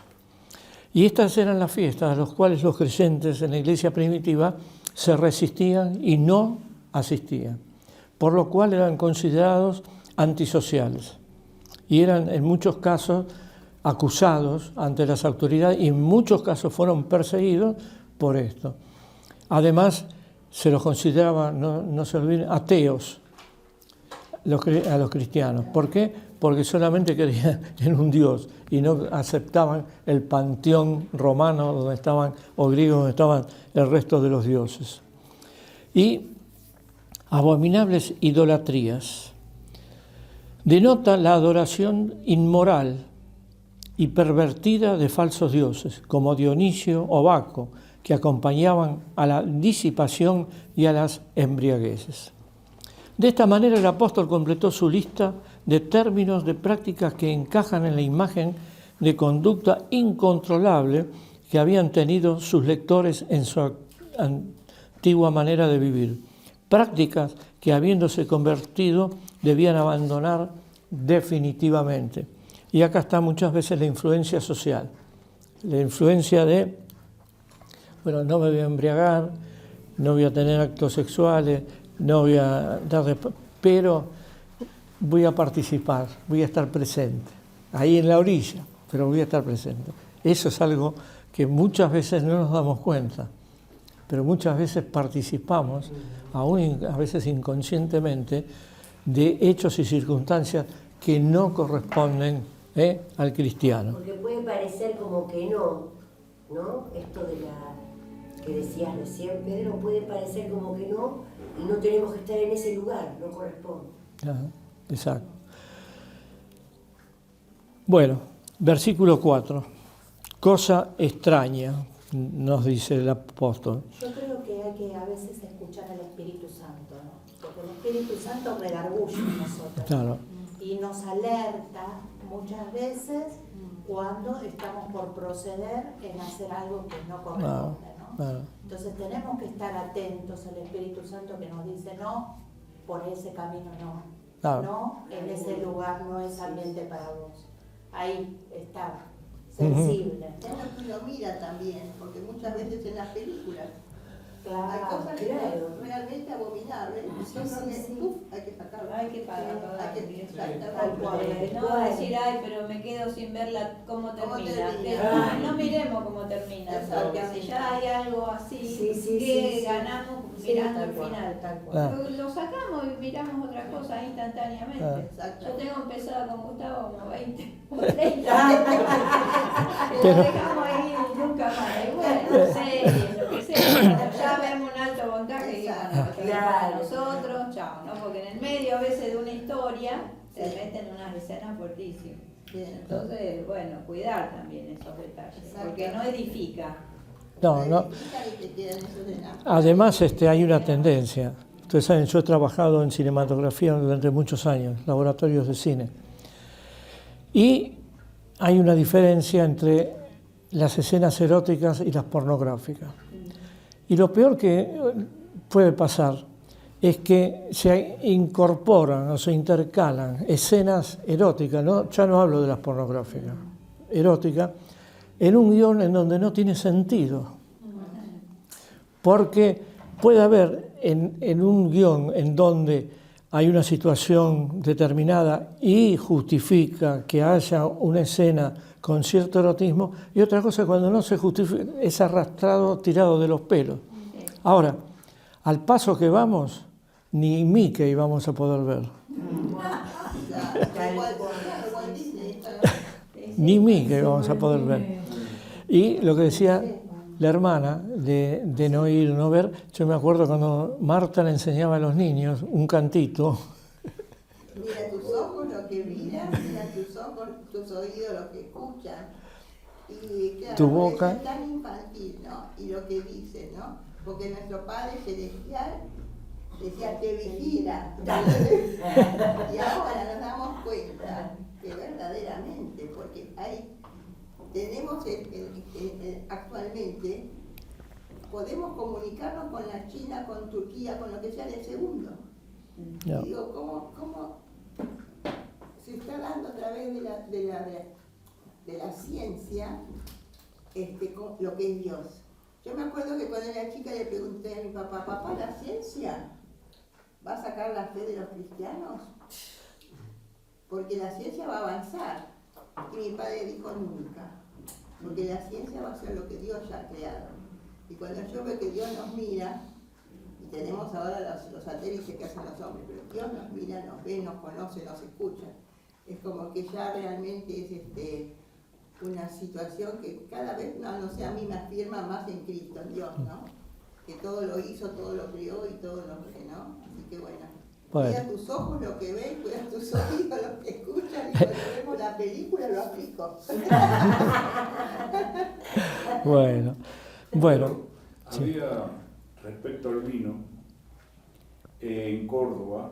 [SPEAKER 1] Y estas eran las fiestas a las cuales los creyentes en la iglesia primitiva se resistían y no asistían, por lo cual eran considerados antisociales y eran en muchos casos acusados ante las autoridades y en muchos casos fueron perseguidos por esto. Además, se los consideraba, no se olviden, ateos a los cristianos. ¿Por qué? Porque solamente creían en un Dios y no aceptaban el panteón romano donde estaban, o griego donde estaban el resto de los dioses. Y abominables idolatrías. Denota la adoración inmoral y pervertida de falsos dioses, como Dionisio o Baco, que acompañaban a la disipación y a las embriagueces. De esta manera el apóstol completó su lista de términos de prácticas que encajan en la imagen de conducta incontrolable que habían tenido sus lectores en su antigua manera de vivir. Prácticas que, habiéndose convertido, debían abandonar definitivamente. Y acá está muchas veces la influencia social, la influencia de, bueno, no me voy a embriagar, no voy a tener actos sexuales, no voy a dar... Pero voy a participar, voy a estar presente, ahí en la orilla, pero voy a estar presente. Eso es algo que muchas veces no nos damos cuenta, pero muchas veces participamos, aún a veces inconscientemente, de hechos y circunstancias que no corresponden al cristiano.
[SPEAKER 7] Porque puede parecer como que no, ¿no? Esto de la que decías recién, Pedro, puede parecer como que no, y no tenemos que estar en ese lugar, no corresponde.
[SPEAKER 1] Ajá, exacto. Bueno, versículo 4. Cosa extraña, nos dice el apóstol.
[SPEAKER 6] Yo creo que hay que a veces escuchar al Espíritu Santo, ¿no? Porque el Espíritu Santo redarguye en nosotros.
[SPEAKER 1] Claro.
[SPEAKER 6] Y nos alerta muchas veces cuando estamos por proceder en hacer algo que no corresponde, ¿no?
[SPEAKER 1] Claro.
[SPEAKER 6] Entonces tenemos que estar atentos al Espíritu Santo que nos dice no, por ese camino no.
[SPEAKER 1] Claro.
[SPEAKER 6] No, en ese lugar no es ambiente para vos. Ahí está, sensible.
[SPEAKER 3] Es lo que uno mira también, porque muchas veces en las películas hay
[SPEAKER 6] Claro,
[SPEAKER 3] cosas que son realmente abominables,
[SPEAKER 6] Sí,
[SPEAKER 3] hay que sacarlo.
[SPEAKER 4] Hay que pagar todo.
[SPEAKER 3] Hay que
[SPEAKER 6] Exactamente.
[SPEAKER 4] No decir, ay, pero me quedo sin verla cómo termina.
[SPEAKER 3] termina?
[SPEAKER 4] No miremos cómo termina, porque si ya hay algo así que ganamos mirando el final.
[SPEAKER 6] Tal cual.
[SPEAKER 4] Lo sacamos y miramos otra cosa instantáneamente.
[SPEAKER 3] Exacto.
[SPEAKER 4] Yo tengo empezado con Gustavo como 20 o 30. Lo dejamos ahí y nunca más. Y bueno, series, lo que sea. Ya vemos un alto montaje y bueno, para nosotros, chao, ¿no? Porque en el medio a veces de una historia se meten unas escenas fuertísimas. Entonces, bueno, cuidar también esos detalles, porque no edifica.
[SPEAKER 1] No. Además, hay una tendencia. Ustedes saben, yo he trabajado en cinematografía durante muchos años, laboratorios de cine. Y hay una diferencia entre las escenas eróticas y las pornográficas. Y lo peor que puede pasar es que se incorporan o se intercalan escenas eróticas, ¿no? Ya no hablo de las pornográficas, eróticas, en un guión en donde no tiene sentido. Porque puede haber en un guión en donde hay una situación determinada y justifica que haya una escena con cierto erotismo, y otra cosa cuando no se justifica, es arrastrado, tirado de los pelos. Ahora, al paso que vamos, ni Mickey vamos a poder ver. Ni Mickey vamos a poder ver. Y lo que decía la hermana de no ir, no ver, yo me acuerdo cuando Marta le enseñaba a los niños un cantito.
[SPEAKER 3] Mira tus ojos lo que miran, mira tus ojos, tus oídos lo que escuchan. Y claro,
[SPEAKER 1] Tu boca.
[SPEAKER 3] es tan infantil, ¿no? Y lo que dice, ¿no? Porque nuestro Padre Celestial decía, te vigila. Y ahora nos damos cuenta que verdaderamente, porque tenemos actualmente, podemos comunicarnos con la China, con Turquía, con lo que sea de segundo.
[SPEAKER 1] No.
[SPEAKER 3] Y digo, ¿cómo se está dando a través de la ciencia lo que es Dios? Yo me acuerdo que cuando era chica le pregunté a mi papá, papá, ¿la ciencia va a sacar la fe de los cristianos? Porque la ciencia va a avanzar. Y mi padre dijo, nunca. Porque la ciencia va a ser lo que Dios ya ha creado. Y cuando yo veo que Dios nos mira, y tenemos ahora los satélites que hacen los hombres, pero Dios nos mira, nos ve, nos conoce, nos escucha. Es como que ya realmente es una situación que cada vez, no sé, a mí me afirma más en Cristo, en Dios, ¿no? Que todo lo hizo, todo lo crió y todo lo que, ¿no? Así que bueno. Cuida tus ojos lo que ven, cuida tus oídos lo que escuchan, y cuando vemos la película lo aplico.
[SPEAKER 1] Bueno.
[SPEAKER 5] Había, respecto al vino, en Córdoba,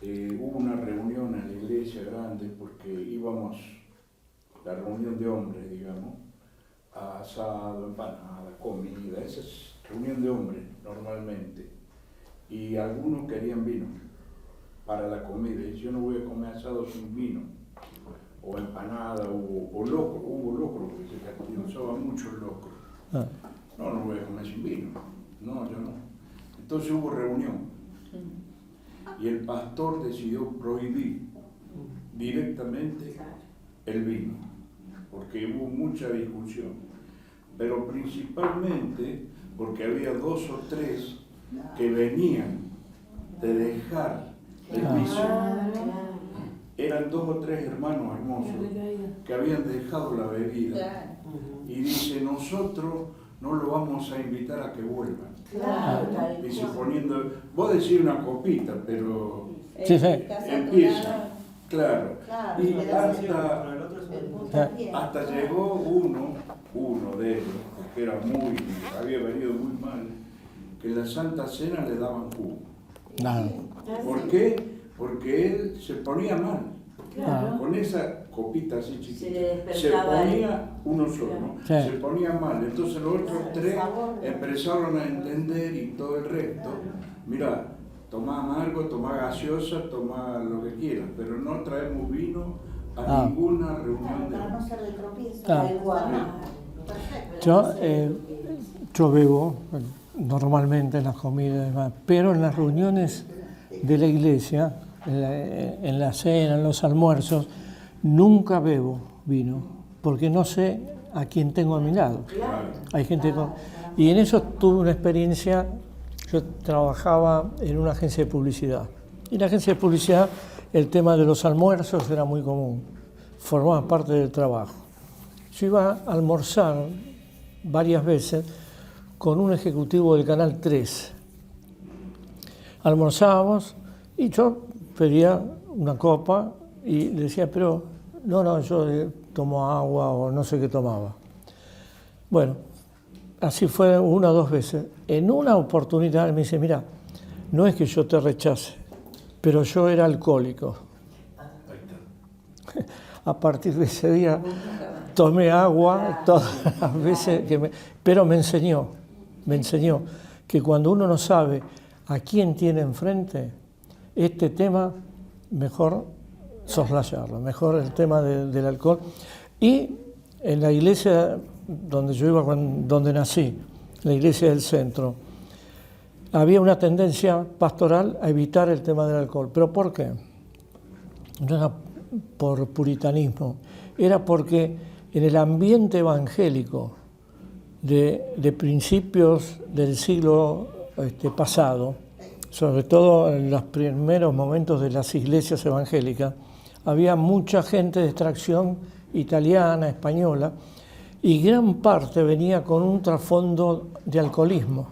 [SPEAKER 5] hubo una reunión en la iglesia grande porque íbamos, la reunión de hombres, digamos, a asado, empanada, comida, esa es reunión de hombres normalmente. Y algunos querían vino para la comida. Y yo no voy a comer asado sin vino, o empanada, o locro. Hubo locro, porque se usaba mucho el locro. No voy a comer sin vino. No, yo no. Entonces hubo reunión. y el pastor decidió prohibir directamente el vino, porque hubo mucha discusión, pero principalmente porque había 2 o 3 que venían de dejar el vicio. Eran 2 o 3 hermanos hermosos que habían dejado la bebida.
[SPEAKER 4] Claro.
[SPEAKER 5] Y dice, nosotros no lo vamos a invitar a que vuelvan. Dice, poniendo, vos decís una copita, pero
[SPEAKER 1] Sí, sí.
[SPEAKER 5] empieza. Claro.
[SPEAKER 6] Claro,
[SPEAKER 5] Y
[SPEAKER 6] pero
[SPEAKER 5] hasta llegó uno de ellos, que era había venido muy mal, que en la Santa Cena le daban jugo.
[SPEAKER 1] Nada.
[SPEAKER 5] ¿Por qué? Porque él se ponía mal.
[SPEAKER 1] Claro.
[SPEAKER 5] Con esa copita así chiquita.
[SPEAKER 7] Se le
[SPEAKER 5] Se
[SPEAKER 7] despertaba
[SPEAKER 5] ponía uno solo, ¿no?
[SPEAKER 1] Sí.
[SPEAKER 5] Se ponía mal. Entonces los otros
[SPEAKER 6] Claro, el
[SPEAKER 5] 3
[SPEAKER 6] sabor.
[SPEAKER 5] empezaron a entender y todo el resto. Mira, tomá amargo, tomá gaseosa, tomá lo que quieras, pero no traemos vino a ninguna reunión de...
[SPEAKER 6] Para no ser de tropiezo.
[SPEAKER 1] Claro.
[SPEAKER 6] Tal cual. Perfecto.
[SPEAKER 1] Yo bebo normalmente en las comidas y demás, pero en las reuniones de la iglesia, en la cena, en los almuerzos, nunca bebo vino, porque no sé a quién tengo a mi lado. Hay gente y en eso tuve una experiencia. Yo trabajaba en una agencia de publicidad, y en la agencia de publicidad el tema de los almuerzos era muy común, formaba parte del trabajo. Yo iba a almorzar varias veces con un ejecutivo del Canal 3. Almorzábamos y yo pedía una copa y le decía, pero no, yo tomo agua o no sé qué tomaba. Bueno, así fue 1 o 2 veces. En una oportunidad me dice, mira, no es que yo te rechace, pero yo era alcohólico. A partir de ese día tomé agua todas las veces pero me enseñó que cuando uno no sabe a quién tiene enfrente, este tema mejor soslayarlo, mejor el tema del alcohol. Y en la iglesia donde yo iba, donde nací, la iglesia del centro, había una tendencia pastoral a evitar el tema del alcohol. ¿Pero por qué? No era por puritanismo, era porque en el ambiente evangélico de principios del siglo pasado, sobre todo en los primeros momentos de las iglesias evangélicas, había mucha gente de extracción italiana, española, y gran parte venía con un trasfondo de alcoholismo.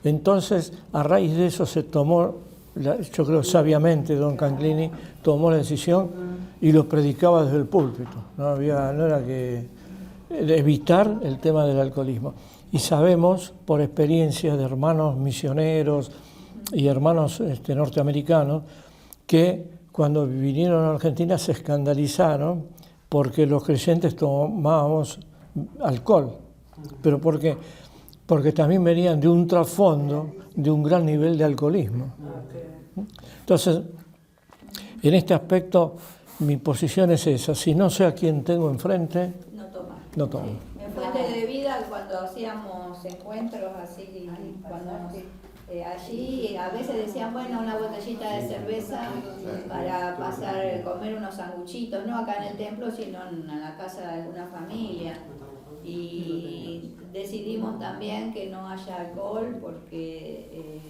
[SPEAKER 1] Entonces, a raíz de eso se tomó, yo creo sabiamente, don Canclini tomó la decisión y lo predicaba desde el púlpito. No era que evitar el tema del alcoholismo. Y sabemos, por experiencia de hermanos misioneros y hermanos norteamericanos, que cuando vinieron a Argentina se escandalizaron porque los creyentes tomábamos alcohol. ¿Pero por qué? Porque también venían de un trasfondo, de un gran nivel de alcoholismo. Entonces, en este aspecto, mi posición es esa. Si no sé a quién tengo enfrente, no tomo.
[SPEAKER 4] Mi fuente de vida, cuando hacíamos encuentros así, cuando allí a veces decían, bueno, una botellita de cerveza para pasar, comer unos sanguchitos, no acá en el templo, sino en la casa de alguna familia. Y decidimos también que no haya alcohol porque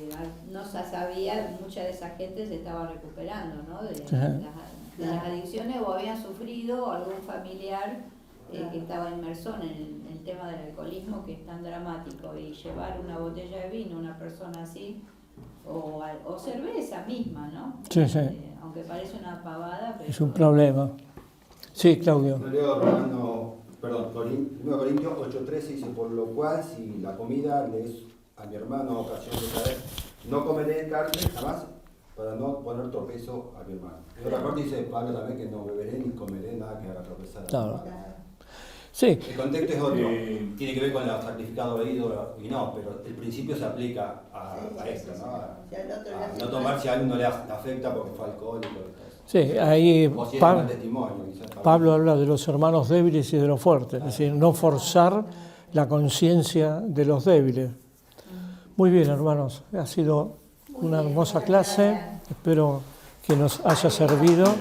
[SPEAKER 4] no se sabía, mucha de esa gente se estaba recuperando, ¿no? de las adicciones o habían sufrido algún familiar que estaba inmerso en el tema del alcoholismo, que es tan dramático, y llevar una botella de vino a una persona así, o cerveza misma, ¿no?
[SPEAKER 1] Sí.
[SPEAKER 4] Aunque parece una pavada, pero
[SPEAKER 1] Es un problema. Sí, Claudio.
[SPEAKER 2] Yo leo Romano, 1 Corintios 8:13 dice, por lo cual si la comida le es a mi hermano ocasión de caer, no comeré carne jamás para no poner tropiezo a mi hermano. Y otra parte dice Pablo también que no beberé ni comeré nada que haga tropezar a mi
[SPEAKER 1] Claro.
[SPEAKER 2] hermano.
[SPEAKER 1] Sí,
[SPEAKER 2] El contexto es otro, tiene que ver con el sacrificado bebido y no, pero el principio se aplica a esto, ¿no? A no tomar si a alguien no le afecta porque fue alcohólico.
[SPEAKER 1] sí, ahí
[SPEAKER 2] O si es un mal testimonio, quizás.
[SPEAKER 1] Pablo habla de los hermanos débiles y de los fuertes, es decir, no forzar la conciencia de los débiles. Muy bien, hermanos, ha sido una hermosa clase. Espero que nos haya servido.